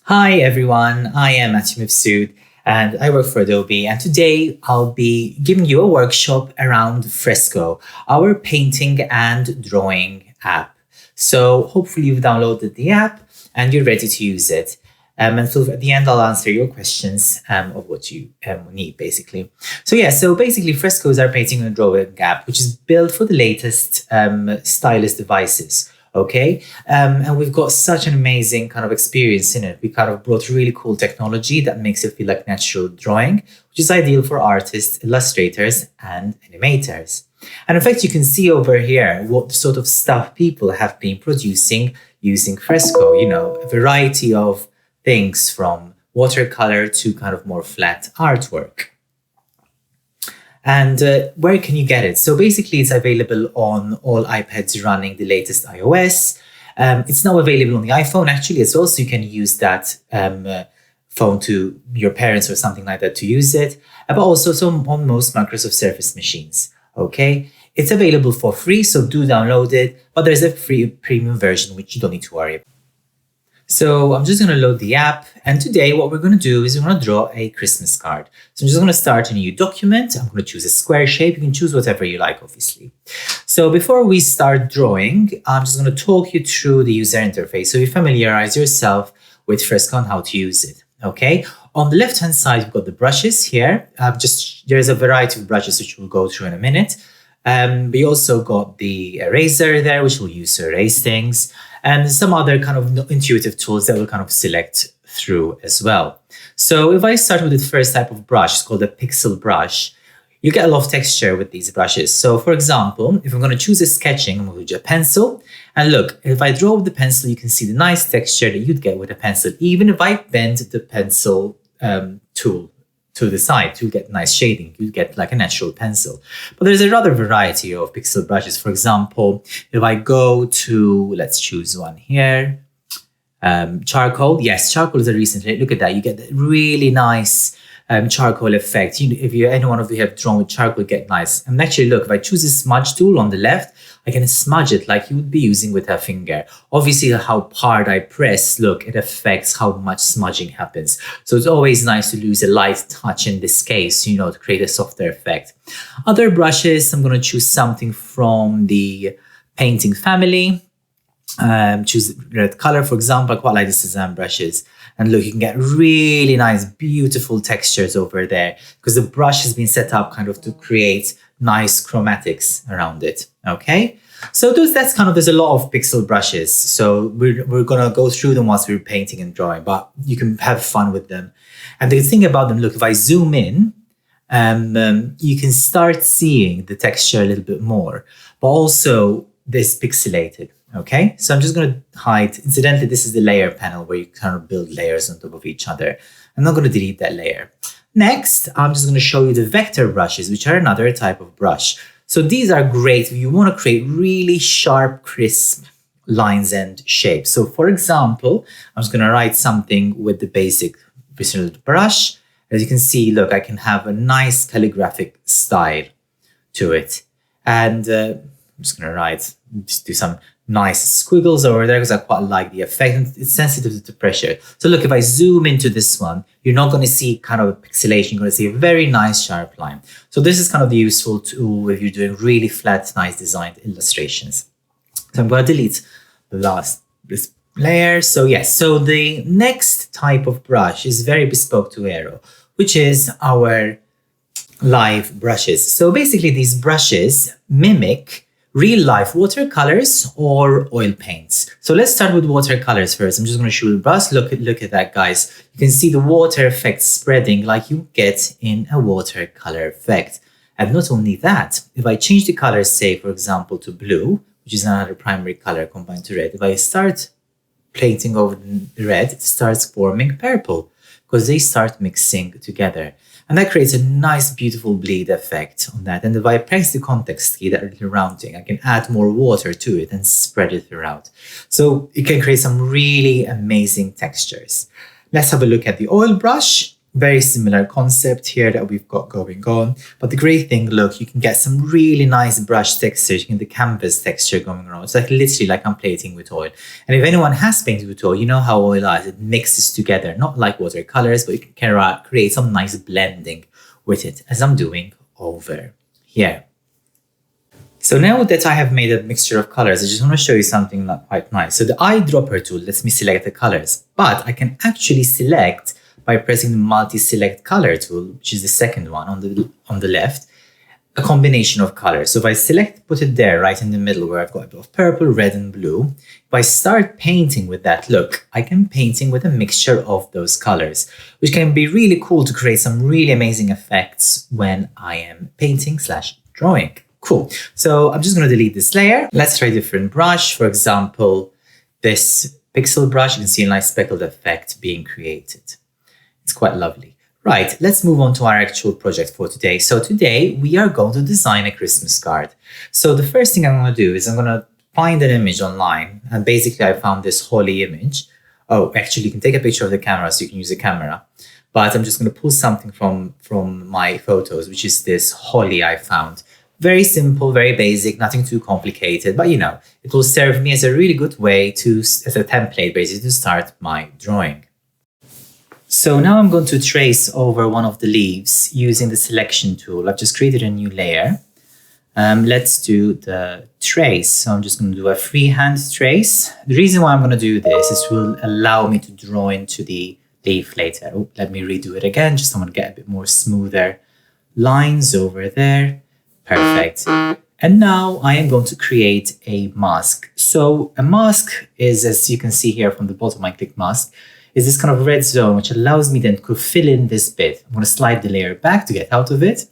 Hi everyone, I am Matthew Mifsud and I work for Adobe, and today I'll be giving you a workshop around Fresco, our painting and drawing app. So hopefully you've downloaded the app and you're ready to use it. And so at the end, I'll answer your questions of what you need, basically. So basically Fresco is our painting and drawing app, which is built for the latest stylus devices. Okay. And we've got such an amazing kind of experience in it. We kind of brought really cool technology that makes it feel like natural drawing, which is ideal for artists, illustrators, and animators. And in fact, you can see over here what sort of stuff people have been producing using Fresco, a variety of things from watercolor to kind of more flat artwork. And where can you get it? So basically, it's available on all iPads running the latest iOS. It's now available on the iPhone, actually, as well. So you can use that phone to your parents or something like that to use it. But also on most Microsoft Surface machines. Okay, it's available for free, so do download it. But there's a free premium version, which you don't need to worry about. So I'm just going to load the app, and today what we're going to do is we're going to draw a Christmas card. So I'm just going to start a new document. I'm going to choose a square shape. You can choose whatever you like, obviously. So before we start drawing, I'm just going to talk you through the user interface so you familiarize yourself with Fresco and how to use it. Okay. On the left-hand side, you've got the brushes here. There's a variety of brushes which we'll go through in a minute. We also got the eraser there, which we'll use to erase things, and some other kind of intuitive tools that we'll kind of select through as well. So if I start with the first type of brush, it's called a pixel brush, you get a lot of texture with these brushes. So for example, if I'm going to choose a sketching, I'm going to use a pencil. And look, if I draw with the pencil, you can see the nice texture that you'd get with a pencil. Even if I bend the pencil tool to the side to get nice shading, you get like a natural pencil. But there's a rather variety of pixel brushes. For example, if I go to, let's choose one here, charcoal. Yes, charcoal is a recent hit. Look at that. You get that really nice charcoal effect. If any one of you have drawn with charcoal, you get nice. And actually, look, if I choose a smudge tool on the left, I can smudge it like you would be using with a finger. Obviously, how hard I press, look, it affects how much smudging happens. So it's always nice to use a light touch in this case, to create a softer effect. Other brushes, I'm going to choose something from the painting family. Choose red color, for example. I quite like the Cezanne brushes. And look, you can get really nice, beautiful textures over there because the brush has been set up kind of to create nice chromatics around it. Okay, so there's a lot of pixel brushes. So we're gonna go through them whilst we're painting and drawing, but you can have fun with them. And the thing about them, look, if I zoom in, you can start seeing the texture a little bit more, but also this pixelated. Okay, so I'm just going to hide. Incidentally, this is the layer panel where you kind of build layers on top of each other. I'm not going to delete that layer. Next, I'm just going to show you the vector brushes, which are another type of brush. So these are great if you want to create really sharp, crisp lines and shapes. So for example, I'm just going to write something with the basic bristles brush. As you can see, look, I can have a nice calligraphic style to it. And I'm just going to just do some nice squiggles over there because I quite like the effect. It's sensitive to pressure. So look, if I zoom into this one, you're not going to see kind of a pixelation. You're going to see a very nice sharp line. So this is kind of the useful tool if you're doing really flat, nice designed illustrations. So I'm going to delete this layer. So yes, so the next type of brush is very bespoke to Aero, which is our live brushes. So basically these brushes mimic real-life watercolors or oil paints. So let's start with watercolors first. I'm just going to show the brush. Look at that, guys. You can see the water effect spreading like you get in a watercolor effect. And not only that, if I change the color, say, for example, to blue, which is another primary color combined to red, if I start painting over the red, it starts forming purple because they start mixing together. And that creates a nice, beautiful bleed effect on that. And if I press the context key, that little rounding, I can add more water to it and spread it throughout. So it can create some really amazing textures. Let's have a look at the oil brush. Very similar concept here that we've got going on. But the great thing, look, you can get some really nice brush textures. You can get the canvas texture going around. It's like literally like I'm painting with oil. And if anyone has painted with oil, you know how oil is. It mixes together, not like watercolors, but you can create some nice blending with it, as I'm doing over here. So now that I have made a mixture of colors, I just want to show you something quite nice. So the eyedropper tool lets me select the colors, but I can actually select by pressing the multi-select color tool, which is the second one on the left, a combination of colors. So if I select, put it there right in the middle where I've got a bit of purple, red, and blue. If I start painting with that look, I can painting with a mixture of those colors, which can be really cool to create some really amazing effects when I am painting / drawing. Cool. So I'm just going to delete this layer. Let's try a different brush. For example, this pixel brush, you can see a nice speckled effect being created. It's quite lovely. Right, let's move on to our actual project for today. So today we are going to design a Christmas card. So the first thing I'm going to do is I'm going to find an image online. And basically I found this holly image. Oh, actually you can take a picture of the camera so you can use the camera. But I'm just going to pull something from my photos, which is this holly I found. Very simple, very basic, nothing too complicated. But you know, it will serve me as a really good way as a template basically to start my drawing. So now I'm going to trace over one of the leaves using the selection tool. I've just created a new layer. Let's do the trace. So I'm just going to do a freehand trace. The reason why I'm going to do this is it will allow me to draw into the leaf later. Oh, let me redo it again. Just I want to get a bit more smoother lines over there. Perfect. And now I am going to create a mask. So a mask is, as you can see here from the bottom, I click mask, is this kind of red zone, which allows me then to fill in this bit. I'm going to slide the layer back to get out of it.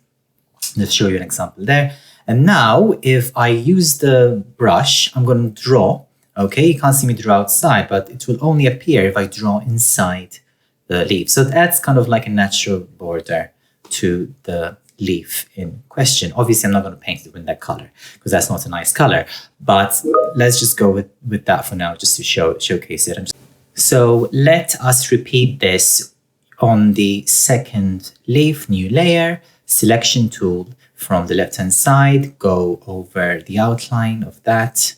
Let's show you an example there. And now if I use the brush, I'm going to draw. Okay, you can't see me draw outside, but it will only appear if I draw inside the leaf. So that's kind of like a natural border to the leaf in question. Obviously, I'm not going to paint it in that color because that's not a nice color. But let's just go with that for now, just to showcase it. So let us repeat this on the second leaf, new layer, selection tool from the left-hand side, go over the outline of that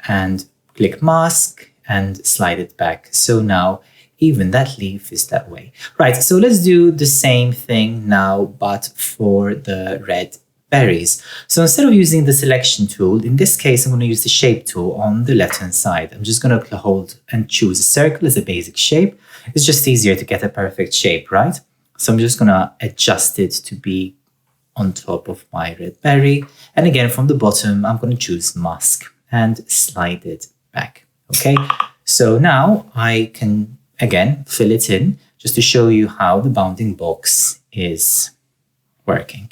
and click mask and slide it back. So now even that leaf is that way. Right, so let's do the same thing now, but for the red berries. So instead of using the selection tool, in this case, I'm going to use the shape tool on the left-hand side. I'm just going to hold and choose a circle as a basic shape. It's just easier to get a perfect shape, right? So I'm just going to adjust it to be on top of my red berry. And again, from the bottom, I'm going to choose mask and slide it back. Okay, so now I can, again, fill it in just to show you how the bounding box is working.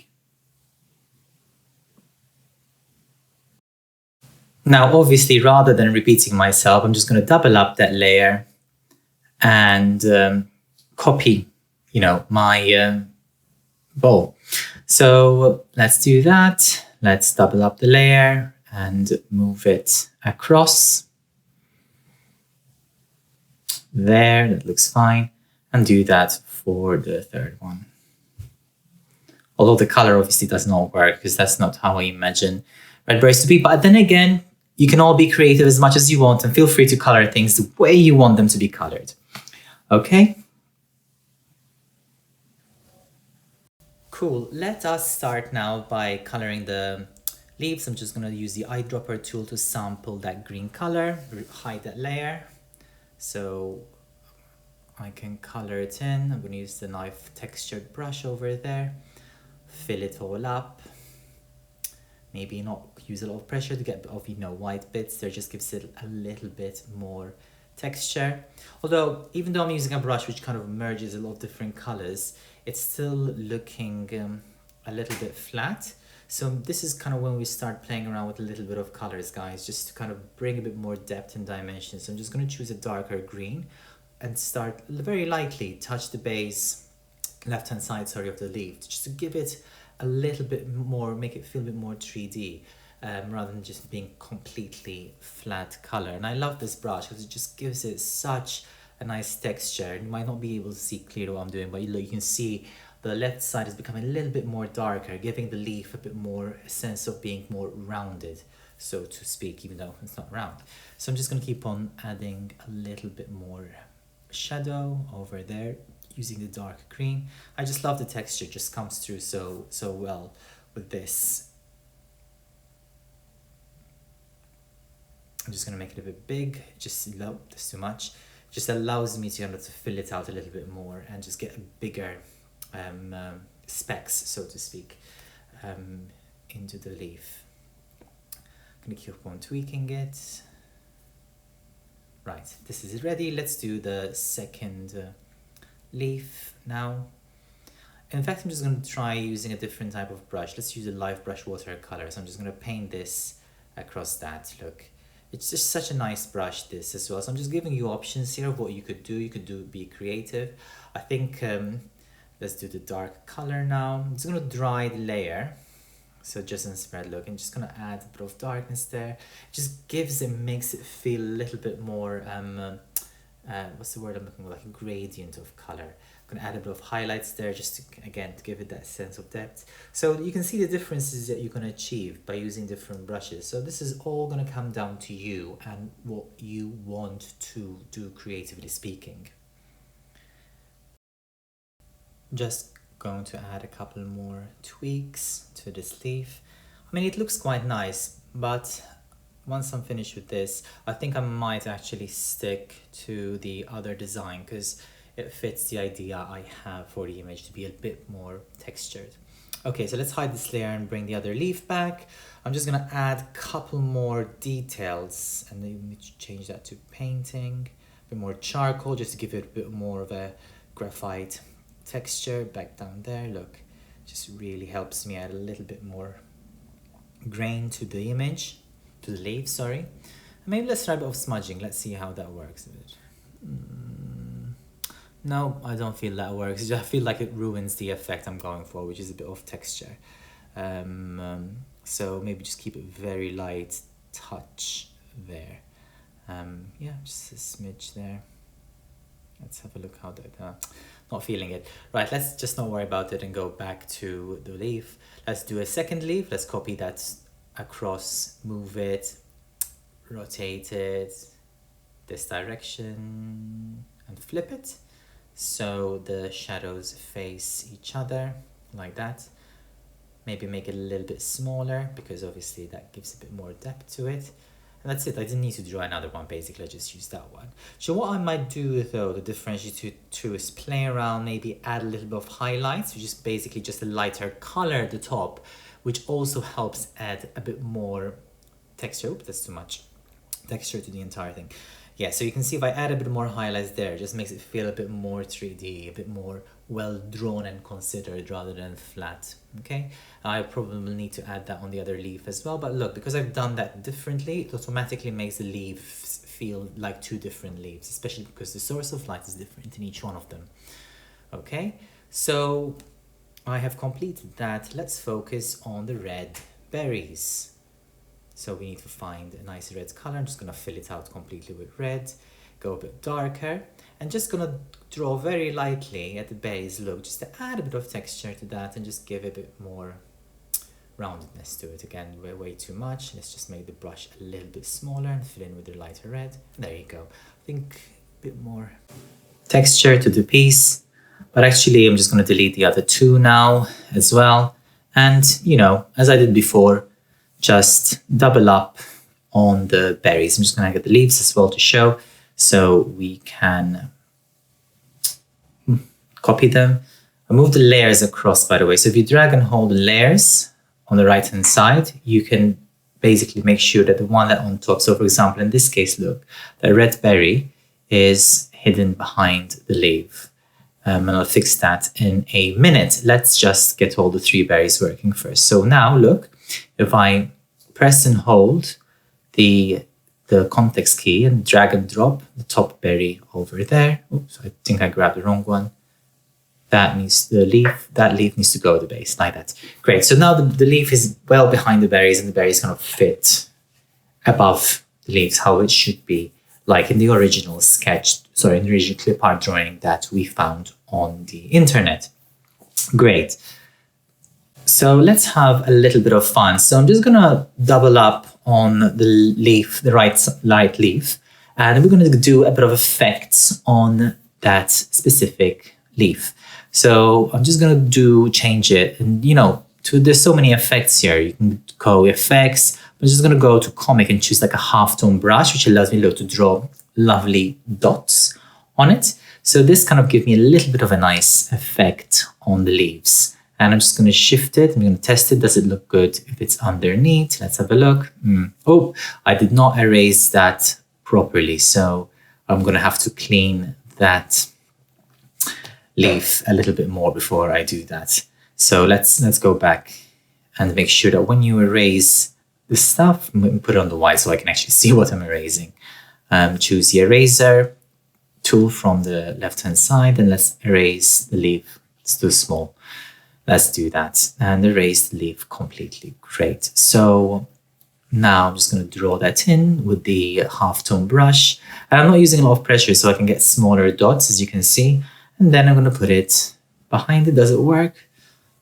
Now, obviously, rather than repeating myself, I'm just going to double up that layer and copy, my bowl. So let's do that. Let's double up the layer and move it across. There, that looks fine. And do that for the third one. Although the color obviously does not work because that's not how I imagine red berries to be. But then again, you can all be creative as much as you want and feel free to color things the way you want them to be colored. Okay? Cool. Let us start now by coloring the leaves. I'm just going to use the eyedropper tool to sample that green color, hide that layer. So I can color it in. I'm going to use the knife textured brush over there, fill it all up. Maybe not use a lot of pressure to get off, white bits. There just gives it a little bit more texture. Although, even though I'm using a brush which kind of merges a lot of different colors, it's still looking a little bit flat. So this is kind of when we start playing around with a little bit of colors, guys, just to kind of bring a bit more depth and dimension. So I'm just going to choose a darker green and start very lightly, touch the base, left-hand side, of the leaf, just to give it a little bit more, make it feel a bit more 3D, rather than just being completely flat color. And I love this brush because it just gives it such a nice texture. You might not be able to see clearly what I'm doing, but you can see the left side is becoming a little bit more darker, giving the leaf a bit more a sense of being more rounded, so to speak, even though it's not round. So I'm just going to keep on adding a little bit more shadow over there using the dark green. I just love the texture, just comes through so well with this. I'm just going to make it a bit big, just no, that's too much. Just allows me to fill it out a little bit more and just get a bigger specks, so to speak, into the leaf. I'm going to keep on tweaking it. Right, this is ready. Let's do the second leaf now. In fact, I'm just going to try using a different type of brush. Let's use a live brush watercolor. So I'm just going to paint this across that. Look, it's just such a nice brush, this as well. So I'm just giving you options here of what you could do. You could be creative. I think let's do the dark color now. I'm just going to dry the layer. So just in spread, look, I'm just going to add a bit of darkness there. Just makes it feel a little bit more, what's the word I'm looking for, like a gradient of color. I'm going to add a bit of highlights there just to, again, to give it that sense of depth. So you can see the differences that you can achieve by using different brushes. So this is all going to come down to you and what you want to do, creatively speaking. Just going to add a couple more tweaks to this leaf. I mean, it looks quite nice, but once I'm finished with this, I think I might actually stick to the other design because it fits the idea I have for the image to be a bit more textured. Okay, so let's hide this layer and bring the other leaf back. I'm just gonna add a couple more details and then we change that to painting, a bit more charcoal just to give it a bit more of a graphite texture back down there. Look, just really helps me add a little bit more grain to the image, to the leaf, sorry. And maybe let's try a bit of smudging. Let's see how that works. No, I don't feel that works. I feel like it ruins the effect I'm going for, which is a bit of texture. So maybe just keep it very light touch there. Yeah, just a smidge there. Let's have a look how that, not feeling it. Right, let's just not worry about it and go back to the leaf. Let's do a second leaf. Let's copy that across, move it, rotate it this direction and flip it. So the shadows face each other like that. Maybe make it a little bit smaller because obviously that gives a bit more depth to it. And that's it. I didn't need to draw another one, basically. I just used that one. So what I might do though to differentiate the two is play around, maybe add a little bit of highlights, which is basically just a lighter color at the top, which also helps add a bit more texture. Oops, that's too much texture to the entire thing. Yeah, so you can see if I add a bit more highlights there, it just makes it feel a bit more 3D, a bit more well drawn and considered rather than flat. Okay, I probably will need to add that on the other leaf as well, but look, because I've done that differently, it automatically makes the leaves feel like two different leaves, especially because the source of light is different in each one of them. Okay, so I have completed that. Let's focus on the red berries. So we need to find a nice red color. I'm just going to fill it out completely with red, go a bit darker, and just going to draw very lightly at the base, look, just to add a bit of texture to that and just give a bit more roundedness to it. Again, way too much. Let's just make the brush a little bit smaller and fill in with the lighter red. There you go. I think a bit more texture to the piece, but actually I'm just going to delete the other two now as well. And, you know, as I did before, just double up on the berries. I'm just going to get the leaves as well to show so we can copy them. I move the layers across, by the way. So if you drag and hold the layers on the right hand side, you can basically make sure that the one that on top, so for example, in this case, look, the red berry is hidden behind the leaf. And I'll fix that in a minute. Let's just get all the three berries working first. So now look, if I press and hold the context key and drag and drop the top berry over there. Oops, I think I grabbed the wrong one. That needs that leaf needs to go at the base like that. Great. So now the leaf is well behind the berries and the berries kind of fit above the leaves, how it should be like in the original in the original clip art drawing that we found on the internet. Great. So let's have a little bit of fun. So I'm just gonna double up on the leaf, the right leaf, and we're gonna do a bit of effects on that specific leaf. So I'm just gonna change it, and there's so many effects here. You can go effects. I'm just gonna go to comic and choose like a halftone brush, which allows me to draw lovely dots on it. So this kind of gives me a little bit of a nice effect on the leaves. And I'm just going to shift it. I'm going to test it. Does it look good if it's underneath? Let's have a look. Oh, I did not erase that properly. So I'm going to have to clean that leaf a little bit more before I do that. So let's go back and make sure that when you erase the stuff, put it on the white so I can actually see what I'm erasing. Choose the eraser tool from the left-hand side, and let's erase the leaf. It's too small. Let's do that and erase the leaf completely. Great. So now I'm just going to draw that in with the halftone brush. And I'm not using a lot of pressure so I can get smaller dots, as you can see. And then I'm going to put it behind it. Does it work?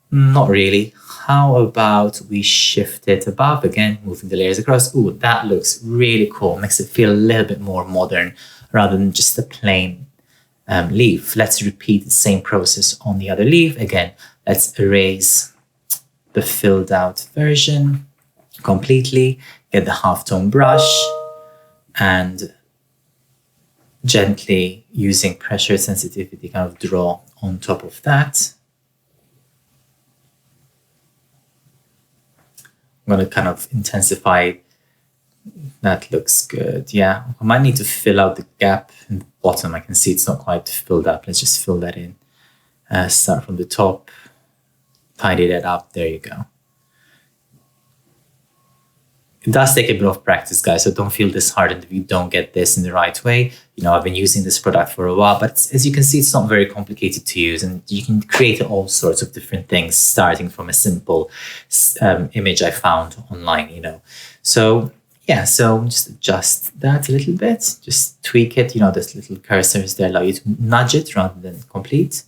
Not really. How about we shift it above again, moving the layers across? Ooh, that looks really cool. Makes it feel a little bit more modern rather than just a plain leaf. Let's repeat the same process on the other leaf. Again, let's erase the filled out version completely, get the halftone brush, and gently, using pressure sensitivity, kind of draw on top of that. I'm going to kind of intensify. That looks good. Yeah, I might need to fill out the gap in the bottom. I can see it's not quite filled up. Let's just fill that in. Start from the top, tidy that up. There you go. It does take a bit of practice, guys, so don't feel disheartened if you don't get this in the right way. I've been using this product for a while, but as you can see, it's not very complicated to use, and you can create all sorts of different things, starting from a simple image I found online, So yeah, so just adjust that a little bit, just tweak it. Those little cursors there allow you to nudge it rather than complete.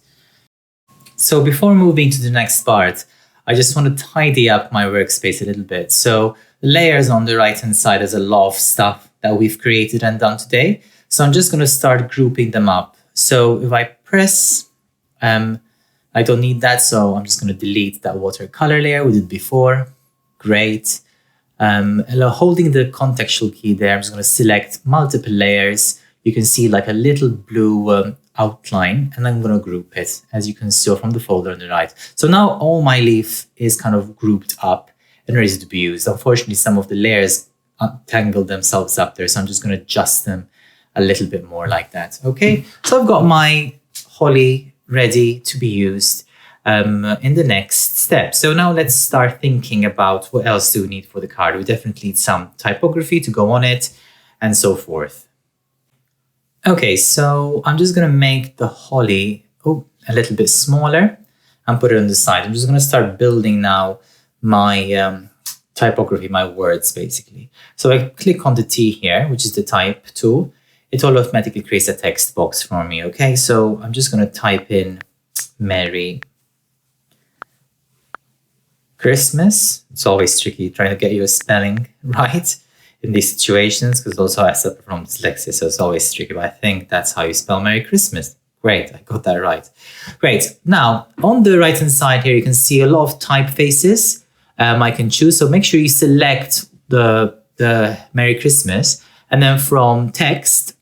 So before moving to the next part, I just want to tidy up my workspace a little bit. So the layers on the right-hand side is a lot of stuff that we've created and done today. So I'm just going to start grouping them up. So if I press, I don't need that. So I'm just going to delete that watercolor layer we did before. Great. Holding the contextual key there, I'm just going to select multiple layers. You can see like a little blue outline, and I'm going to group it, as you can see from the folder on the right. So now all my leaf is kind of grouped up and ready to be used. Unfortunately, some of the layers tangled themselves up there, so I'm just going to adjust them a little bit more like that. Okay, so I've got my holly ready to be used in the next step. So now let's start thinking about what else do we need for the card. We definitely need some typography to go on it and so forth. Okay, so I'm just going to make the holly a little bit smaller and put it on the side. I'm just going to start building now my typography, my words basically. So I click on the T here, which is the type tool. It automatically creates a text box for me. Okay, so I'm just going to type in Merry Christmas. It's always tricky trying to get your spelling right in these situations, because also I suffer from dyslexia, so it's always tricky, but I think that's how you spell Merry Christmas. Great, I got that right. Great. Now, on the right-hand side here, you can see a lot of typefaces I can choose. So make sure you select the Merry Christmas, and then from text,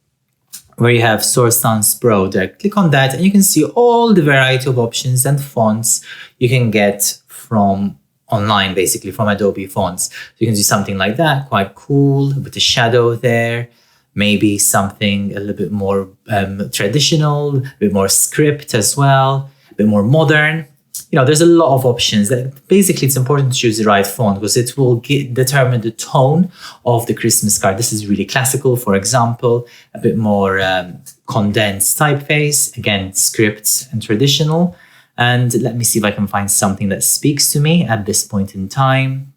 where you have Source Sans Pro there, click on that, and you can see all the variety of options and fonts you can get from online, basically from Adobe fonts. So you can do something like that, quite cool, with the shadow there. Maybe something a little bit more traditional, a bit more script as well, a bit more modern. There's a lot of options. Basically, it's important to choose the right font because it will determine the tone of the Christmas card. This is really classical, for example, a bit more condensed typeface, again, scripts and traditional. And let me see if I can find something that speaks to me at this point in time.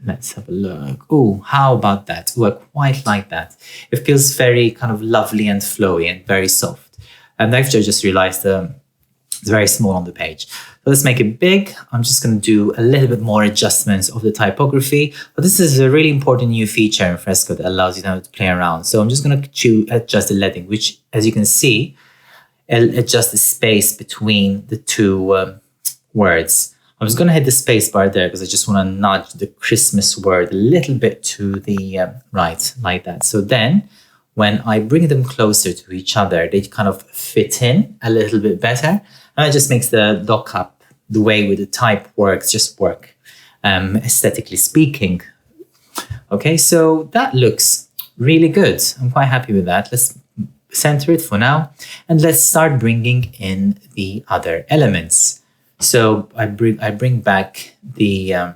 Let's have a look. Oh, how about that? Oh, I quite like that. It feels very kind of lovely and flowy and very soft. And actually, I just realized it's very small on the page. So let's make it big. I'm just going to do a little bit more adjustments of the typography. But this is a really important new feature in Fresco that allows you to play around. So I'm just going to adjust the leading, which, as you can see, it'll adjust the space between the two words. I'm just going to hit the space bar there because I just want to nudge the Christmas word a little bit to the right, like that. So then when I bring them closer to each other, they kind of fit in a little bit better. And it just makes the lockup, the way with the type works, just work, aesthetically speaking. Okay, so that looks really good. I'm quite happy with that. Let's center it for now. And let's start bringing in the other elements. So I bring back the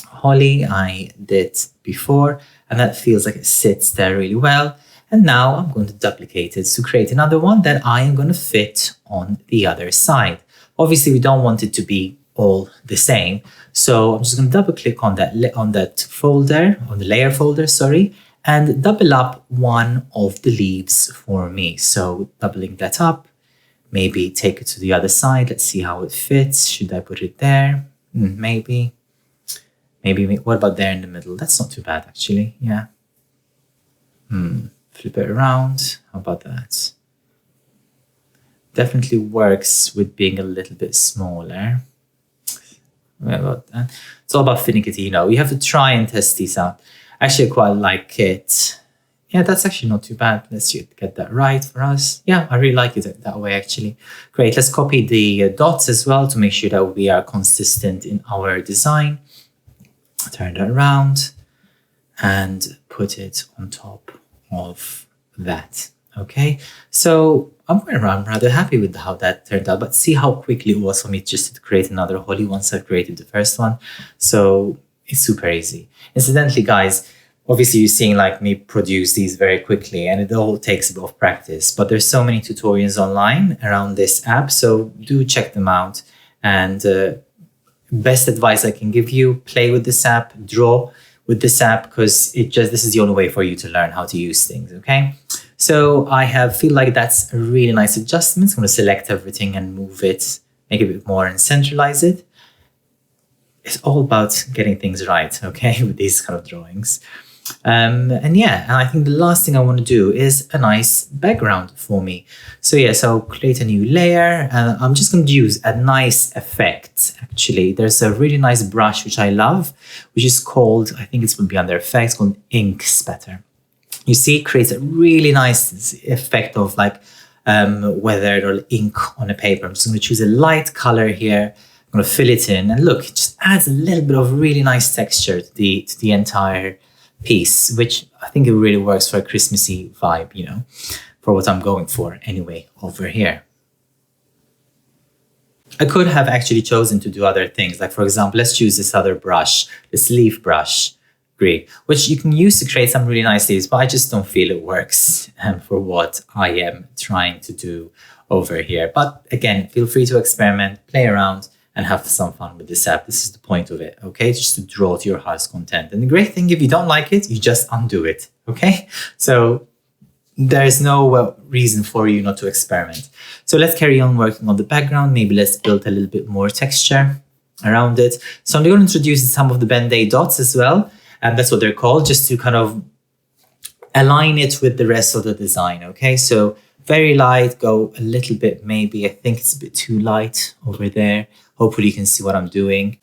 holly I did before, and that feels like it sits there really well. And now I'm going to duplicate it to create another one that I am going to fit on the other side. Obviously, we don't want it to be all the same. So I'm just going to double click on that folder, on the layer folder, sorry, and double up one of the leaves for me. So doubling that up, maybe take it to the other side. Let's see how it fits. Should I put it there? Maybe. What about there in the middle? That's not too bad, actually. Yeah. Flip it around. How about that? Definitely works with being a little bit smaller. What about that? It's all about finicky, you know. You have to try and test these out. Actually, I quite like it. Yeah, that's actually not too bad. Let's get that right for us. Yeah, I really like it that way, actually. Great. Let's copy the dots as well to make sure that we are consistent in our design. Turn that around and put it on top of that. Okay, so I'm rather happy with how that turned out, but see how quickly it was for me just to create another holly once I've created the first one. So it's super easy. Incidentally, guys, obviously you're seeing like me produce these very quickly, and it all takes a bit of practice, but there's so many tutorials online around this app, so do check them out. And best advice I can give you, play with this app, draw with this app, because this is the only way for you to learn how to use things. Okay, so I feel like that's a really nice adjustment. I'm going to select everything and move it, make it a bit more and centralize it. It's all about getting things right, okay, with these kind of drawings. And I think the last thing I want to do is a nice background for me. So I'll create a new layer, and I'm just going to use a nice effect. Actually, there's a really nice brush which I love, which is called, I think it's going to be under effects, called Ink Spatter. You see, it creates a really nice effect of like weathered or ink on a paper. I'm just going to choose a light color here. I'm going to fill it in, and look, it just adds a little bit of really nice texture to the entire piece, which I think it really works for a Christmassy vibe, you know, for what I'm going for anyway over here. I could have actually chosen to do other things, like for example, let's choose this other brush, this leaf brush, great, which you can use to create some really nice leaves, but I just don't feel it works for what I am trying to do over here. But again, feel free to experiment, play around, and have some fun with this app. This is the point of it, okay? Just to draw to your heart's content. And the great thing, if you don't like it, you just undo it, okay? So there's no reason for you not to experiment. So let's carry on working on the background. Maybe let's build a little bit more texture around it. So I'm going to introduce some of the Band-Aid dots as well. And that's what they're called, just to kind of align it with the rest of the design, okay? So very light, go a little bit, maybe, I think it's a bit too light over there. Hopefully you can see what I'm doing.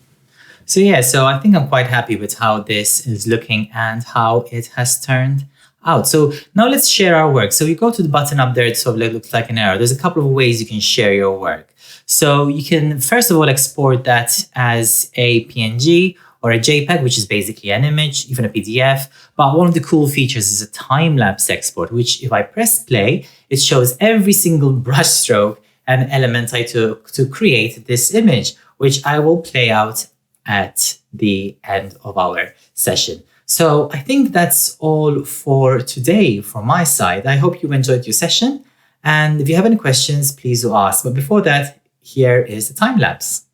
So I think I'm quite happy with how this is looking and how it has turned out. So now let's share our work. So you go to the button up there, it sort of looks like an arrow. There's a couple of ways you can share your work. So you can, first of all, export that as a PNG or a JPEG, which is basically an image, even a PDF. But one of the cool features is a time-lapse export, which if I press play, it shows every single brush stroke and element I took to create this image, which I will play out at the end of our session. So I think that's all for today from my side. I hope you enjoyed your session. And if you have any questions, please do ask. But before that, here is the time lapse.